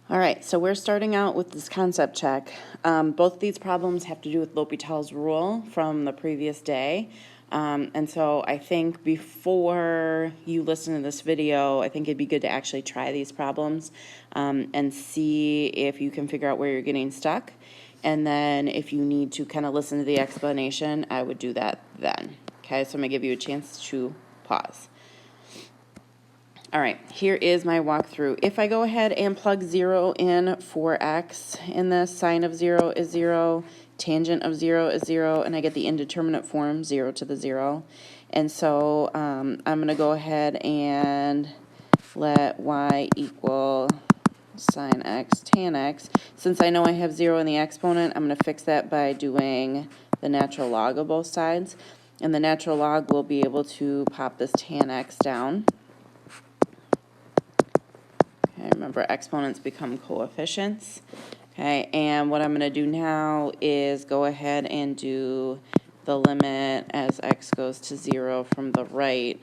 All right, so we're starting out with this concept check. Both of these problems have to do with L'Hopital's rule from the previous day. And so I think before you listen to this video, I think it'd be good to actually try these problems and see if you can figure out where you're getting stuck. And then if you need to kind of listen to the explanation, I would do that then. Okay, so I'm going to give you a chance to pause. All right, here is my walkthrough. If I go ahead and plug 0 in for x in this, sine of 0 is 0, tangent of 0 is 0, and I get the indeterminate form, 0 to the 0. And so I'm going to go ahead and let y equal sine x tan x. Since I know I have 0 in the exponent, I'm going to fix that by doing the natural log of both sides. And the natural log will be able to pop this tan x down. Okay, remember, exponents become coefficients. Okay, and what I'm going to do now is go ahead and do the limit as x goes to 0 from the right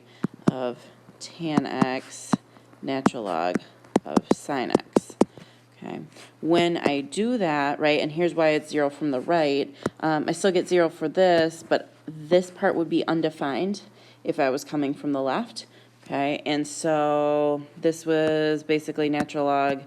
of tan x natural log of sine x. Okay, when I do that, right, and here's why it's 0 from the right, I still get 0 for this, but this part would be undefined if I was coming from the left. Okay, and so this was basically natural log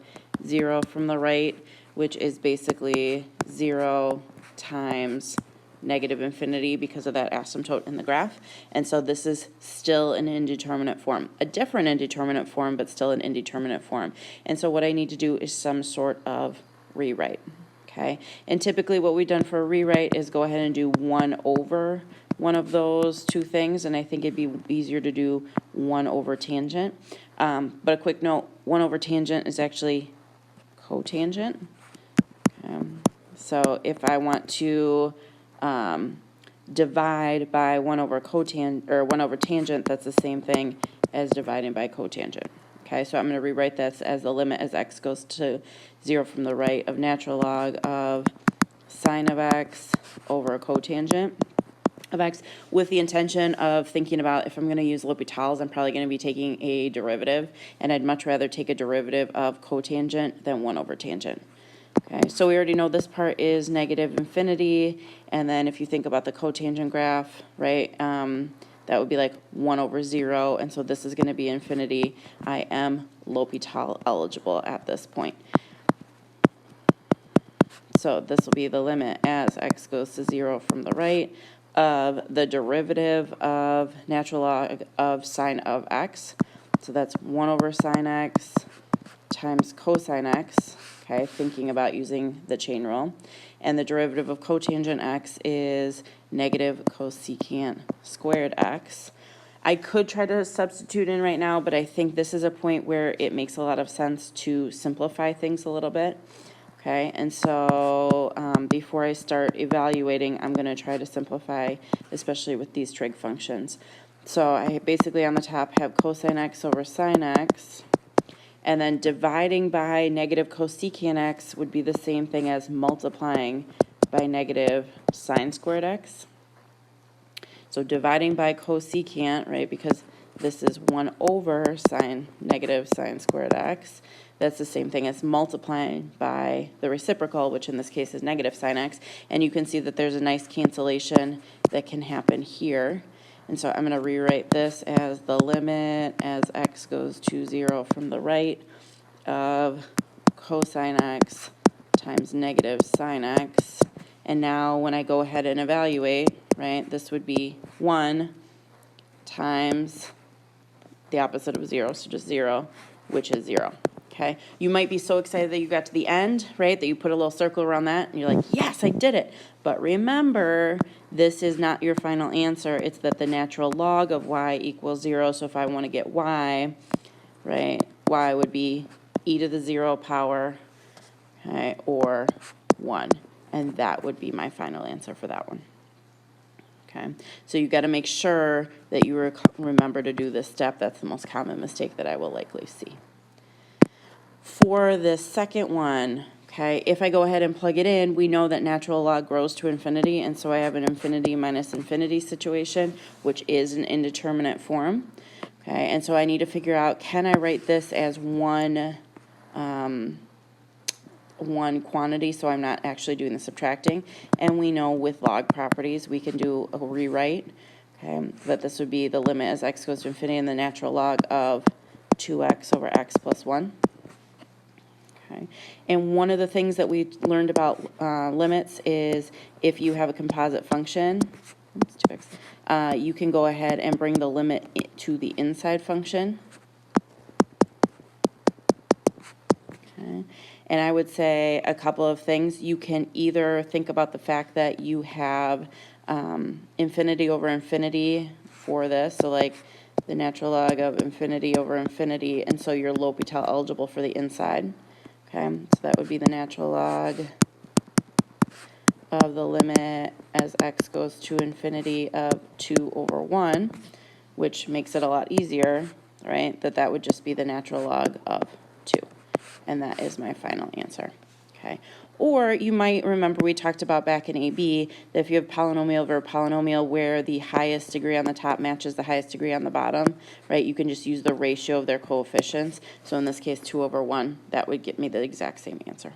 0 from the right, which is basically 0 times negative infinity because of that asymptote in the graph. And so this is still an indeterminate form, a different indeterminate form, but still an indeterminate form. And so what I need to do is some sort of rewrite. Okay, and typically what we've done for a rewrite is go ahead and do 1 over one of those two things, and I think it'd be easier to do 1 over tangent. But a quick note, 1 over tangent is actually cotangent. So if I want to divide by 1 over cotangent, or 1 over tangent, that's the same thing as dividing by cotangent. Okay, so I'm going to rewrite this as the limit as x goes to 0 from the right of natural log of sine of x over a cotangent of x, with the intention of thinking about if I'm going to use L'Hopital's, I'm probably going to be taking a derivative, and I'd much rather take a derivative of cotangent than 1 over tangent. Okay, so we already know this part is negative infinity, and then if you think about the cotangent graph, right, that would be like 1 over 0, and so this is going to be infinity. I am L'Hopital eligible at this point. So this will be the limit as x goes to 0 from the right of the derivative of natural log of sine of x. So that's 1 over sine x times cosine x, okay, thinking about using the chain rule. And the derivative of cotangent x is negative cosecant squared x. I could try to substitute in right now, but I think this is a point where it makes a lot of sense to simplify things a little bit. Okay, and so before I start evaluating, I'm going to try to simplify, especially with these trig functions. So I basically on the top have cosine x over sine x, and then dividing by negative cosecant x would be the same thing as multiplying by negative sine squared x. So dividing by cosecant, right, because this is 1 over negative sine squared x. That's the same thing as multiplying by the reciprocal, which in this case is negative sine x. And you can see that there's a nice cancellation that can happen here. And so I'm going to rewrite this as the limit as x goes to 0 from the right of cosine x times negative sine x. And now when I go ahead and evaluate, right, this would be 1 times the opposite of 0, so just 0, which is 0. Okay, you might be so excited that you got to the end, right, that you put a little circle around that, and you're like, yes, I did it. But remember, this is not your final answer. It's that the natural log of y equals 0, so if I want to get y, right, y would be e to the 0 power, okay, or 1, and that would be my final answer for that one. Okay, so you've got to make sure that you remember to do this step. That's the most common mistake that I will likely see. For the second one, okay, if I go ahead and plug it in, we know that natural log grows to infinity, and so I have an infinity minus infinity situation, which is an indeterminate form. Okay, and so I need to figure out, can I write this as one one quantity, so I'm not actually doing the subtracting. And we know with log properties, we can do a rewrite, okay, that this would be the limit as x goes to infinity and the natural log of 2x over x plus 1. Okay. And one of the things that we learned about limits is if you have a composite function, oops, 2x, you can go ahead and bring the limit to the inside function. Okay. And I would say a couple of things. You can either think about the fact that you have infinity over infinity for this, so like the natural log of infinity over infinity, and so you're L'Hopital eligible for the inside. Okay, so that would be the natural log of the limit as x goes to infinity of 2 over 1, which makes it a lot easier, right? That would just be the natural log of 2. And that is my final answer. Okay. Or you might remember we talked about back in AB that if you have polynomial over polynomial where the highest degree on the top matches the highest degree on the bottom, right, you can just use the ratio of their coefficients. So in this case, 2 over 1, that would get me the exact same answer.